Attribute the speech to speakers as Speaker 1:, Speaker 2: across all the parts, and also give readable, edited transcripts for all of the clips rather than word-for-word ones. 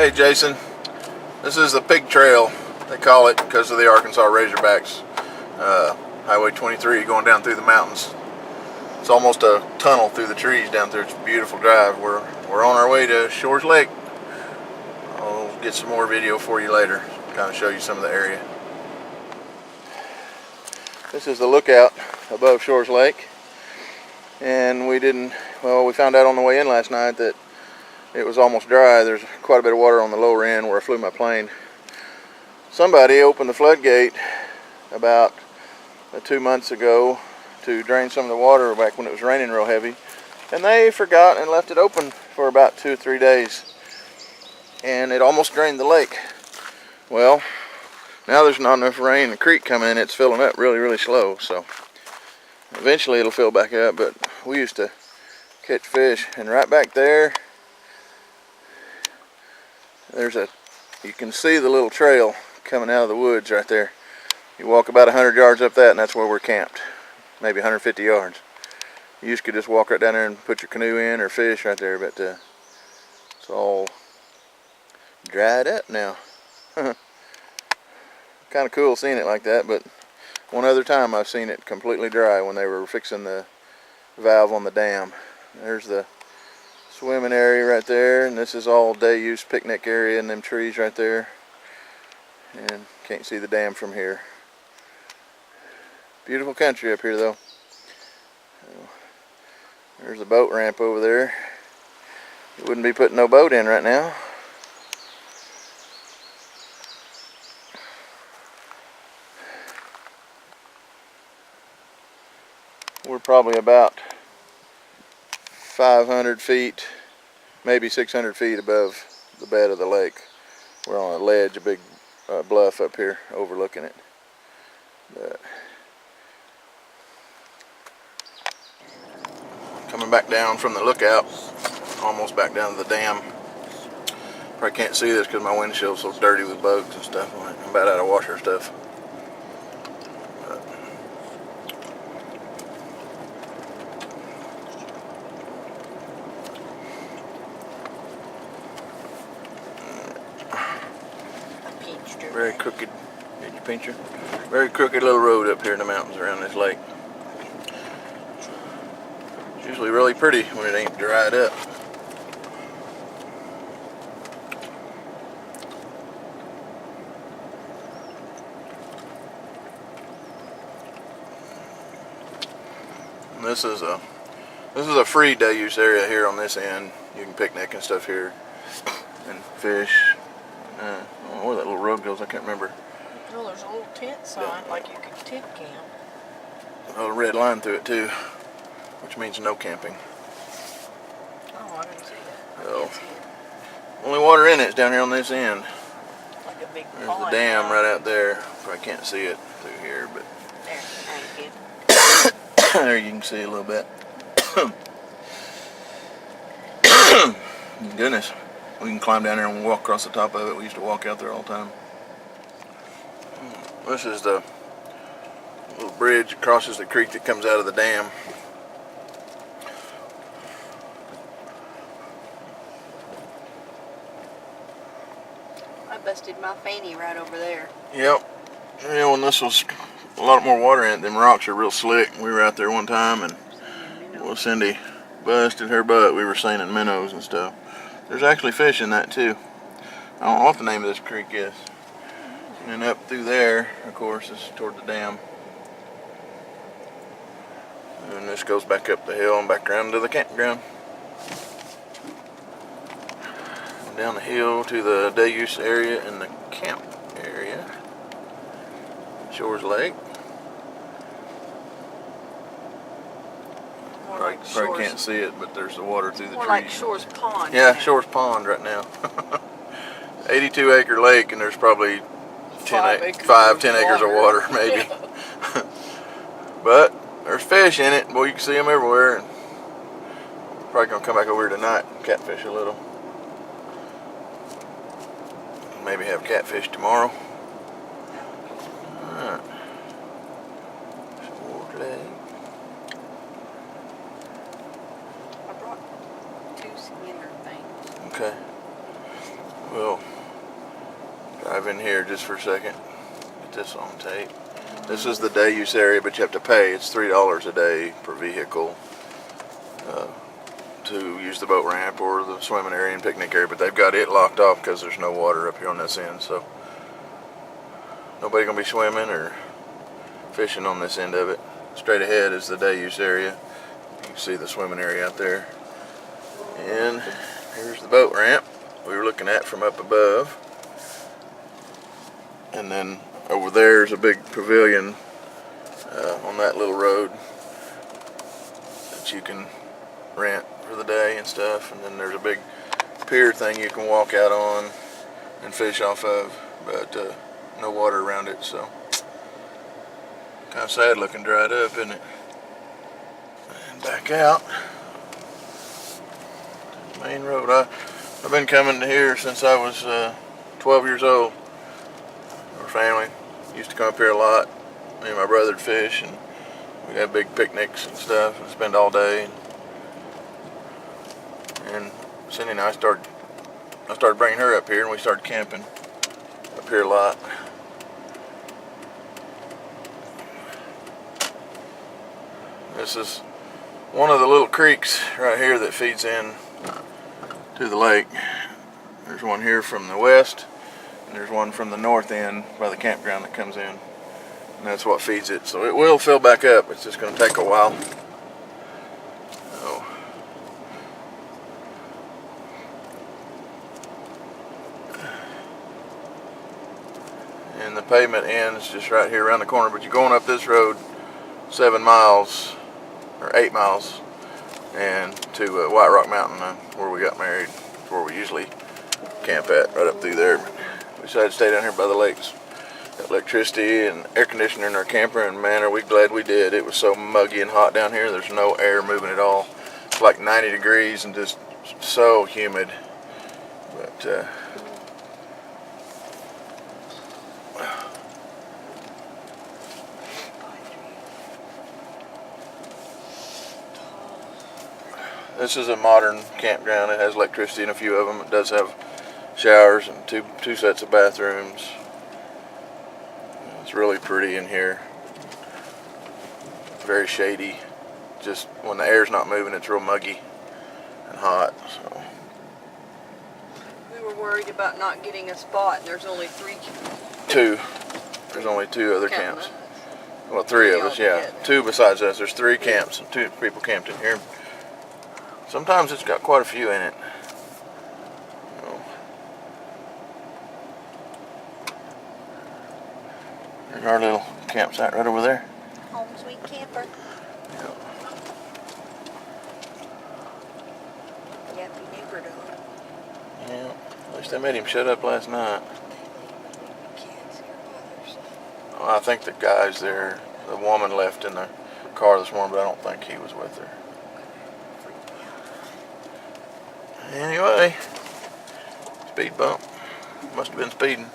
Speaker 1: Hey Jason, this is the pig trail, they call it because of the Arkansas Razorbacks. Highway 23 going down through the mountains. It's almost a tunnel through the trees down there. It's a beautiful drive. We're on our way to Shores Lake. I'll get some more video for you later, kind of show you some of the area. This is the lookout above Shores Lake, and we found out on the way in last night that it was almost dry. There's quite a bit of water on the lower end where I flew my plane. Somebody opened the floodgate about 2 months ago to drain some of the water back when it was raining real heavy, and they forgot and left it open for about 2 or 3 days, and it almost drained the lake. Well, now there's not enough rain. The creek coming in, it's filling up really slow, so eventually it'll fill back up. But we used to catch fish, and right back there you can see the little trail coming out of the woods right there. You walk about 100 yards up that, and that's where we're camped. Maybe 150 yards. You used to just walk right down there and put your canoe in or fish right there, but it's all dried up now. Kind of cool seeing it like that, but one other time I've seen it completely dry when they were fixing the valve on the dam. There's the swimming area right there, and this is all day use picnic area in them trees right there, and can't see the dam from here. Beautiful country up here though. There's a boat ramp over there. You wouldn't be putting no boat in right now. We're probably about 500 feet, maybe 600 feet above the bed of the lake. We're on a ledge, a big bluff up here overlooking it. But coming back down from the lookout, almost back down to the dam. Probably can't see this because my windshield's so dirty with bugs and stuff. I'm about out of washer stuff. Very crooked, did you pinch her? Very crooked little road up here in the mountains around this lake. It's usually really pretty when it ain't dried up. And this is a free day use area here on this end. You can picnic and stuff here and fish. I don't know where that little road goes, I can't remember.
Speaker 2: Well, there's a little tent sign, like you could tent camp.
Speaker 1: A little red line through it too, which means no camping.
Speaker 2: Oh, I didn't see that.
Speaker 1: So, only water in it is down here on this end.
Speaker 2: Like a big
Speaker 1: There's
Speaker 2: pond.
Speaker 1: the dam right out there. Probably can't see it through here, but
Speaker 2: There,
Speaker 1: there you can see a little bit. Goodness. We can climb down there and walk across the top of it. We used to walk out there all the time. This is the little bridge that crosses the creek that comes out of the dam.
Speaker 2: I busted my fanny right over there.
Speaker 1: Yep. Yeah, when this was a lot more water in it, them rocks are real slick. We were out there one time, and well, Cindy busted her butt. We were seining minnows and stuff. There's actually fish in that too. I don't know what the name of this creek is. And up through there, of course, is toward the dam. And this goes back up the hill and back around to the campground. And down the hill to the day use area and the camp area. Shores Lake. Probably can't see it, but there's the water through the trees.
Speaker 2: More like Shores Pond.
Speaker 1: Yeah, Shores Pond right now. 82-acre lake, and there's probably 10 acres of water, maybe. Yeah. But there's fish in it. Boy, you can see them everywhere. And probably gonna come back over here tonight and catfish a little. Maybe have catfish tomorrow. Alright. Shores Lake.
Speaker 2: I brought 2 Skinner things.
Speaker 1: Okay. Well, move in here just for a second. Get this on tape. This is the day use area, but you have to pay. It's $3 a day per vehicle to use the boat ramp or the swimming area and picnic area, but they've got it locked off because there's no water up here on this end, so nobody gonna be swimming or fishing on this end of it. Straight ahead is the day use area. You can see the swimming area out there. And here's the boat ramp we were looking at from up above. And then over there is a big pavilion on that little road that you can rent for the day and stuff. And then there's a big pier thing you can walk out on and fish off of, but no water around it, so kind of sad looking, dried up, isn't it? And back out main road. I've been coming to here since I was 12 years old. Our family used to come up here a lot. Me and my brother would fish, and we'd have big picnics and stuff and spend all day. And Cindy and I started bringing her up here, and we started camping up here a lot. This is one of the little creeks right here that feeds in to the lake. There's one here from the west, and there's one from the north end by the campground that comes in. And that's what feeds it. So it will fill back up. It's just going to take a while. So, and the pavement ends just right here around the corner, but you're going up this road 7 miles or 8 miles and to White Rock Mountain, where we got married, where we usually camp at, right up through there. We decided to stay down here by the lakes. Got electricity and air conditioner in our camper, and man, are we glad we did. It was so muggy and hot down here. There's no air moving at all. It's like 90 degrees and just so humid. But this is a modern campground. It has electricity in a few of them. It does have showers and two sets of bathrooms. It's really pretty in here. Very shady. Just when the air's not moving, it's real muggy and hot. So
Speaker 2: We were worried about not getting a spot, and there's only
Speaker 1: two. There's only 2 other
Speaker 2: Counting
Speaker 1: camps.
Speaker 2: us.
Speaker 1: Well, 3 of
Speaker 2: Three
Speaker 1: us, yeah.
Speaker 2: altogether.
Speaker 1: 2 besides us. There's 3 camps and 2 people camped in here. Sometimes it's got quite a few in it. So, there's our little campsite right over there.
Speaker 2: Home sweet camper.
Speaker 1: Yeah.
Speaker 2: Yappy neighbor dog.
Speaker 1: Yeah. At least I made him shut up last night.
Speaker 2: Kids, your mothers.
Speaker 1: Well, I think the guy's there. The woman left in the car this morning, but I don't think he was with her. Anyway, speed bump. Must have been speeding.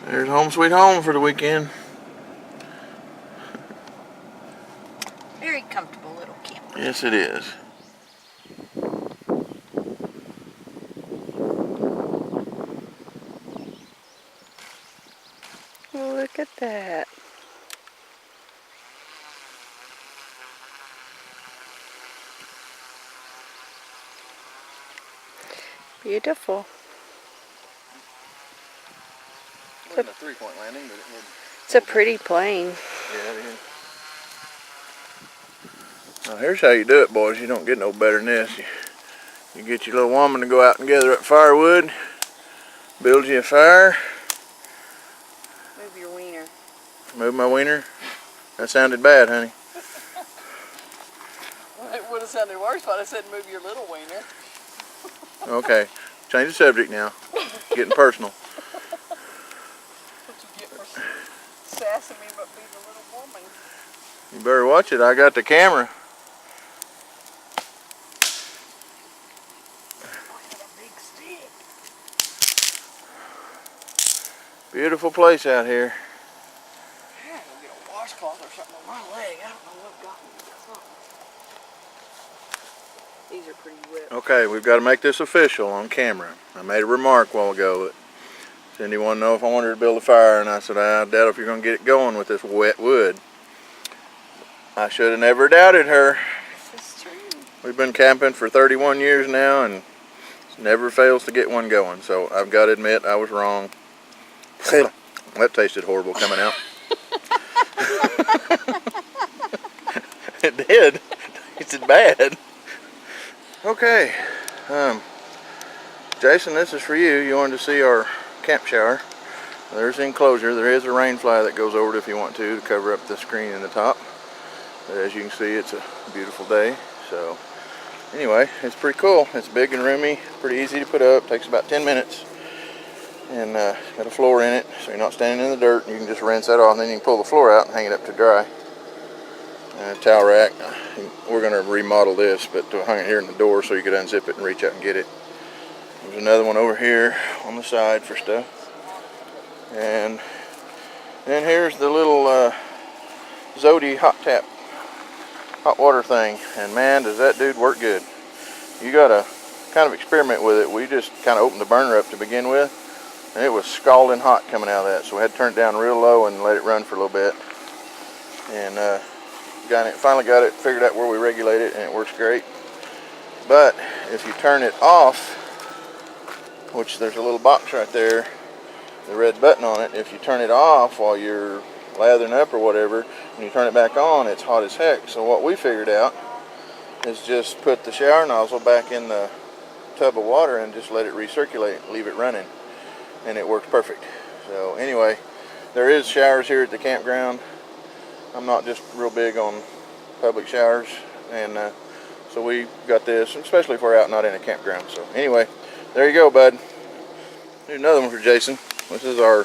Speaker 1: There's home sweet home for the weekend.
Speaker 2: Very comfortable little camper.
Speaker 1: Yes, it is.
Speaker 3: Look at that. Beautiful.
Speaker 1: It wasn't a 3-point landing, but it had.
Speaker 3: It's a pretty plane.
Speaker 1: Yeah, it is. Now here's how you do it, boys. You don't get no better than this. You get your little woman to go out and gather up firewood, build you a fire.
Speaker 2: Move your wiener.
Speaker 1: Move my wiener. That sounded bad, honey.
Speaker 2: It would have sounded worse if I said move your little wiener.
Speaker 1: Okay, change the subject now. Getting personal.
Speaker 2: What you get for sassing me but being a little woman?
Speaker 1: You better watch it. I got the camera.
Speaker 2: I had a big stick.
Speaker 1: Beautiful place out here.
Speaker 2: I had to get a washcloth or something on my leg. I don't know what got me. These are pretty wet.
Speaker 1: Okay, we've got to make this official on camera. I made a remark a while ago that Cindy wanted to know if I wanted to build a fire, and I said, I doubt if you're going to get it going with this wet wood. I should have never doubted her.
Speaker 2: This is true.
Speaker 1: We've been camping for 31 years now, and it never fails to get one going. So I've got to admit I was wrong. That tasted horrible coming out. It did. It tasted bad. Okay. Jason, this is for you. You wanted to see our camp shower. There's the enclosure. There is a rain fly that goes over it if you want to cover up the screen in the top. But as you can see, it's a beautiful day. So anyway, it's pretty cool. It's big and roomy, pretty easy to put up. Takes about 10 minutes. And got a floor in it, so you're not standing in the dirt. You can just rinse that off, and then you can pull the floor out and hang it up to dry. Towel rack. We're going to remodel this, but hung it here in the door so you could unzip it and reach out and get it. There's another one over here on the side for stuff. And then here's the little Zodi hot water thing. And man, does that dude work good. You got to kind of experiment with it. We just kind of opened the burner up to begin with, and it was scalding hot coming out of that. So we had to turn it down real low and let it run for a little bit. And finally got it figured out where we regulate it, and it works great. But if you turn it off, which there's a little box right there, the red button on it, if you turn it off while you're lathering up or whatever, and you turn it back on, it's hot as heck. So what we figured out is just put the shower nozzle back in the tub of water and just let it recirculate, leave it running, and it works perfect. So anyway, there is showers here at the campground. I'm not just real big on public showers, and so we got this, especially if we're out not in a campground. So anyway, there you go, bud. Here's another one for Jason. This is our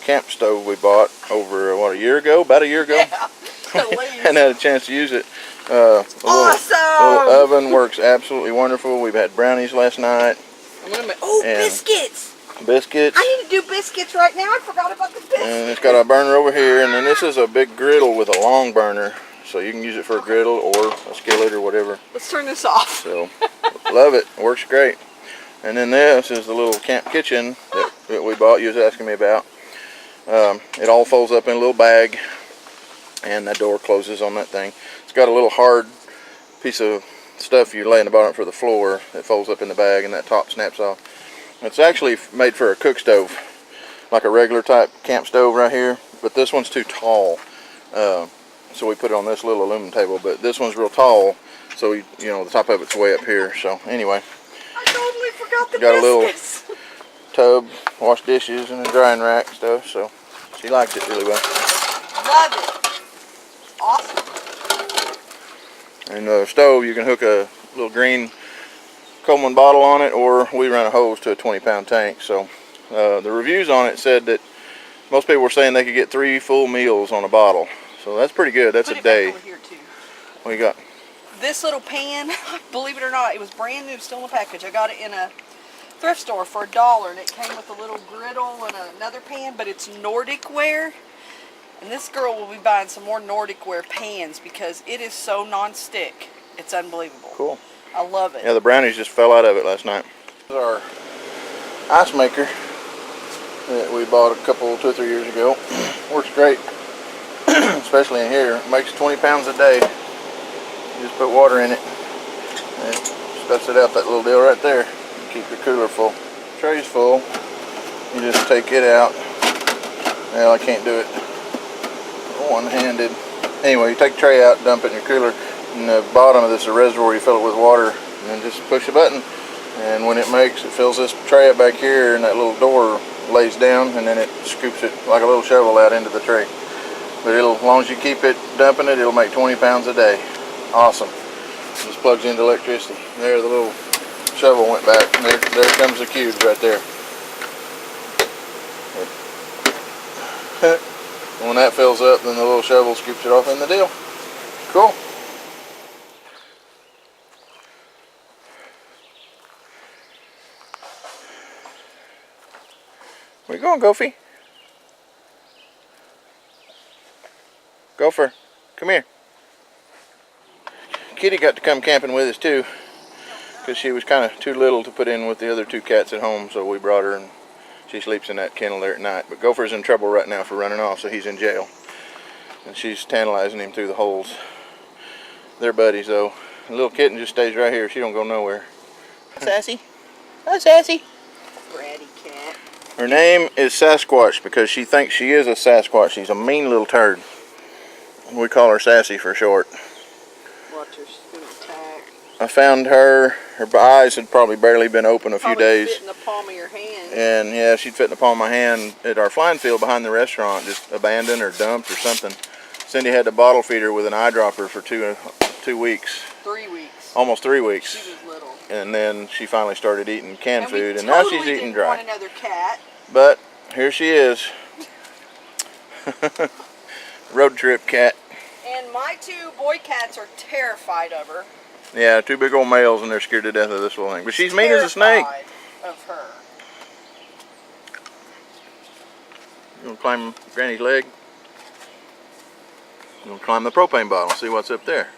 Speaker 1: camp stove we bought over, what, a year ago? About a year ago?
Speaker 2: Yeah, at least.
Speaker 1: And had a chance to use it.
Speaker 2: Awesome!
Speaker 1: Little oven works absolutely wonderful. We've had brownies last night.
Speaker 2: Oh,
Speaker 1: And
Speaker 2: biscuits!
Speaker 1: Biscuits.
Speaker 2: I need to do biscuits right now. I forgot about the biscuits.
Speaker 1: And it's got a burner over here, and then this is a big griddle with a long burner, so you can use it for a griddle or a skillet or whatever.
Speaker 2: Let's turn this off.
Speaker 1: So, love it. Works great. And then this is the little camp kitchen that we bought. You was asking me about. It all folds up in a little bag, and that door closes on that thing. It's got a little hard piece of stuff you lay in the bottom for the floor that folds up in the bag, and that top snaps off. It's actually made for a cook stove, like a regular type camp stove right here, but this one's too tall, so we put it on this little aluminum table. But this one's real tall, so you know the top of it's way up here. So anyway,
Speaker 2: I totally forgot the
Speaker 1: got
Speaker 2: biscuits.
Speaker 1: a little tub, wash dishes, and a drying rack stuff. So she likes it really well.
Speaker 2: Love it. Awesome.
Speaker 1: And the stove, you can hook a little green Coleman bottle on it, or we run a hose to a 20-pound tank. So the reviews on it said that most people were saying they could get 3 full meals on a bottle. So that's pretty good. That's
Speaker 2: Put
Speaker 1: a
Speaker 2: it back
Speaker 1: day.
Speaker 2: over here too.
Speaker 1: What you got?
Speaker 2: This little pan, believe it or not, it was brand new, still in the package. I got it in a thrift store for $1, and it came with a little griddle and another pan, but it's Nordic ware. And this girl will be buying some more Nordic ware pans because it is so non-stick. It's unbelievable.
Speaker 1: Cool.
Speaker 2: I love it.
Speaker 1: Yeah, the brownies just fell out of it last night. This is our ice maker that we bought a couple, 2 or 3 years ago. Works great, especially in here. It makes 20 pounds a day. You just put water in it, and it stuffs it out that little deal right there. Keep your cooler full. Tray's full. You just take it out. Well, I can't do it one-handed. Anyway, you take the tray out, dump it in your cooler. In the bottom of this is a reservoir. You fill it with water, and then just push a button. And when it fills this tray up back here, and that little door lays down, and then it scoops it like a little shovel out into the tray. But as long as you keep it dumping it, it'll make 20 pounds a day. Awesome. Just plugs into electricity. There, the little shovel went back. There comes the cubes right there. And when that fills up, then the little shovel scoops it off in the deal. Cool. Where you going, Goofy? Gopher, come here. Kitty got to come camping with us too, because she was kind of too little to put in with the other 2 cats at home, so we brought her, and She sleeps in that kennel there at night. But Gopher's in trouble right now for running off, so he's in jail. And she's tantalizing him through the holes. They're buddies, though. The little kitten just stays right here. She don't go nowhere. Sassy. Hi, Sassy.
Speaker 2: Bratty cat.
Speaker 1: Her name is Sasquatch because she thinks she is a Sasquatch. She's a mean little turd. We call her Sassy for short.
Speaker 2: Watch her, she's gonna attack.
Speaker 1: I found her. Her eyes had probably barely been open a few
Speaker 2: Probably
Speaker 1: days.
Speaker 2: fit in the palm of your hand.
Speaker 1: And yeah, she'd fit in the palm of my hand at our flying field behind the restaurant, just abandoned or dumped or something. Cindy had to bottle feed her with an eyedropper for two weeks.
Speaker 2: 3 weeks.
Speaker 1: Almost 3 weeks.
Speaker 2: She was little.
Speaker 1: And then she finally started eating canned
Speaker 2: And
Speaker 1: food,
Speaker 2: we
Speaker 1: and now
Speaker 2: totally
Speaker 1: she's eating
Speaker 2: didn't
Speaker 1: dry.
Speaker 2: want another cat.
Speaker 1: But here she is. Road trip cat.
Speaker 2: And my 2 boy cats are terrified of her.
Speaker 1: Yeah, 2 big old males, and they're scared to death of this little thing. But she's mean as a snake.
Speaker 2: Terrified of her.
Speaker 1: You gonna climb Granny's leg? You gonna climb the propane bottle, see what's up there.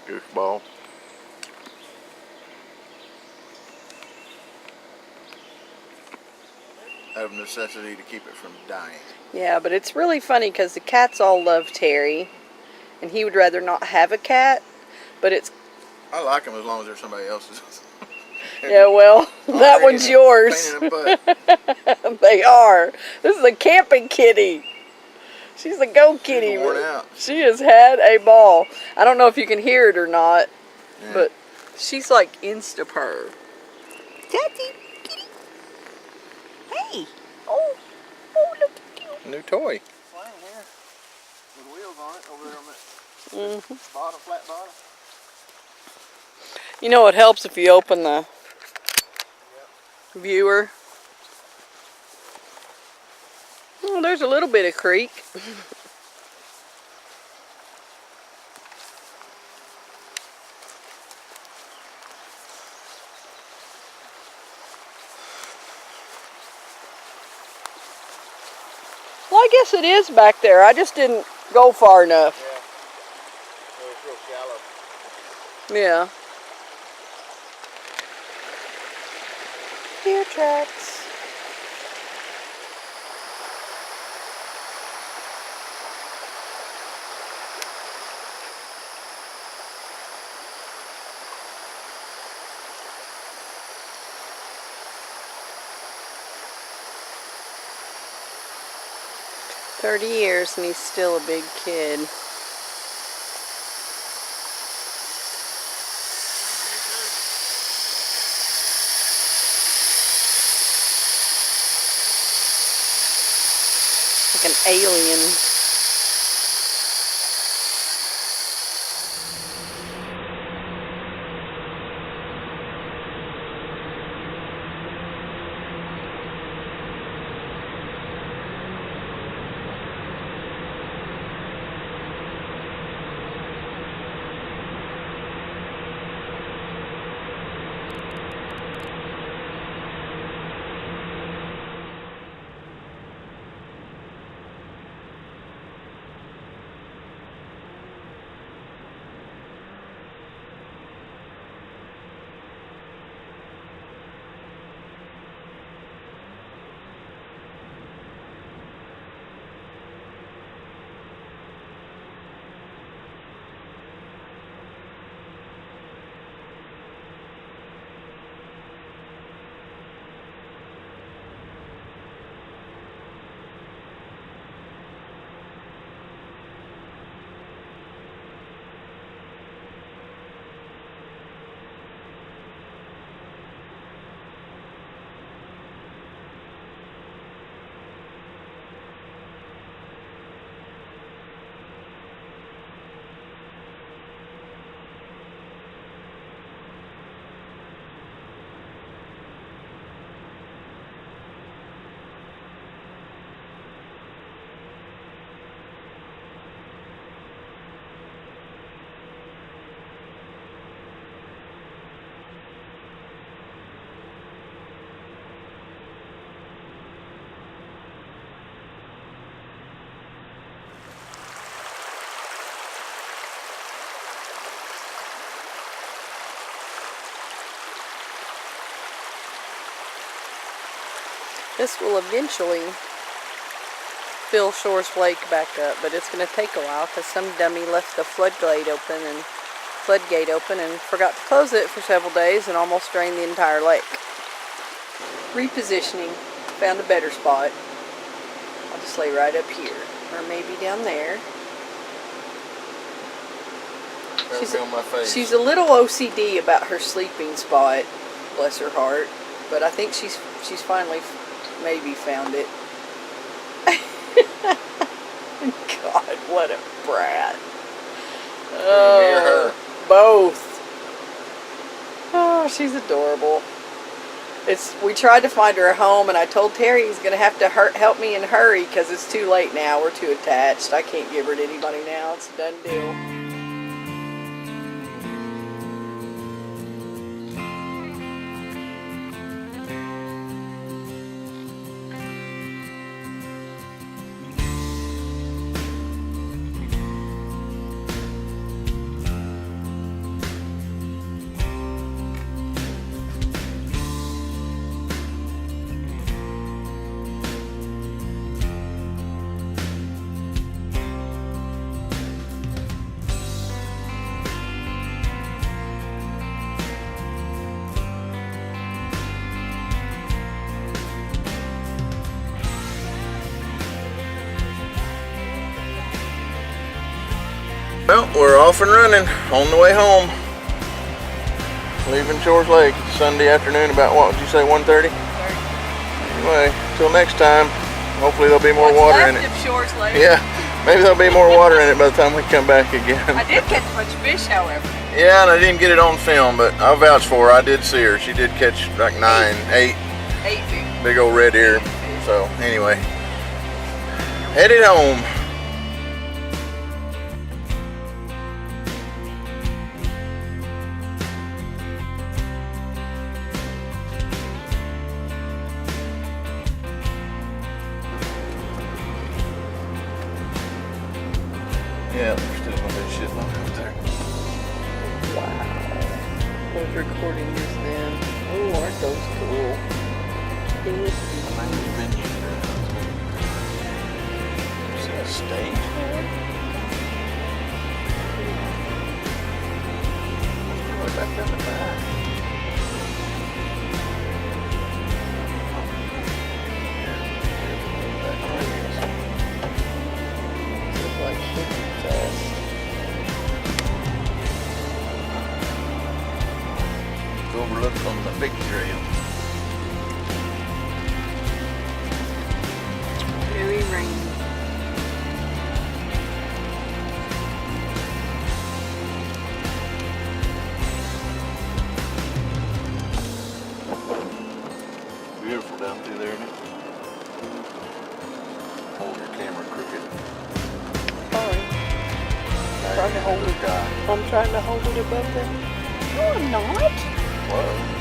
Speaker 1: Goofball. Out of necessity to keep it from dying.
Speaker 3: Yeah, but it's really funny because the cats all love Terry, and he would rather not have a cat. But it's
Speaker 1: I like them as long as they're somebody else's.
Speaker 3: yeah, well, that one's yours.
Speaker 1: Pain in the butt.
Speaker 3: They are. This is a camping kitty. She's a go kitty.
Speaker 1: Worn out.
Speaker 3: She has had a ball. I don't know if you can hear it or not,
Speaker 1: Yeah.
Speaker 3: but she's like Instapurr. Daddy, kitty. Hey. Oh, look at you.
Speaker 1: New toy. Flying here with wheels on it over there on that bottom, flat bottom.
Speaker 3: You know it helps if you open the viewer. Oh, there's a little bit of creek. Well, I guess it is back there. I just didn't go far enough.
Speaker 1: Yeah. It's real shallow.
Speaker 3: Yeah. Deer tracks. "30 years and he's still a big kid." Like an alien. This will eventually fill Shores Lake back up, but it's going to take a while because some dummy left the floodgate open and forgot to close it for several days and almost drained the entire lake. Repositioning. Found a better spot. I'll just lay right up here, or maybe down there. She's a little OCD about her sleeping spot, bless her heart, but I think she's finally maybe found it. God, what a brat. Oh, both. Oh, she's adorable. We tried to find her a home, and I told Terry he's going to have to help me and hurry because it's too late now. We're too attached. I can't give her to anybody now. It's a done deal.
Speaker 1: Well, we're off and running on the way home. Leaving Shores Lake Sunday afternoon about, what would you say, 1:30? Anyway, till next time, hopefully there'll be more water in it.
Speaker 2: Of Shores Lake.
Speaker 1: Yeah, maybe there'll be more water in it by the time we come back again.
Speaker 2: I did catch a bunch of fish, however.
Speaker 1: Yeah, and I didn't get it on film, but I'll vouch for her. I did see her. She did catch like 8
Speaker 2: 8
Speaker 1: big old red ear. So anyway, headed home. Yeah, there's still gonna be shit left out there.
Speaker 3: Wow. Those recordings then. Oh, aren't those cool?
Speaker 1: Is that a stage? What's back down the back? Overlook on the big trail.
Speaker 3: Very rainy.
Speaker 1: Beautiful down through there, isn't it? Hold your camera crooked.
Speaker 3: Sorry. I'm trying to hold it above them. No, I'm not.
Speaker 1: Whoa.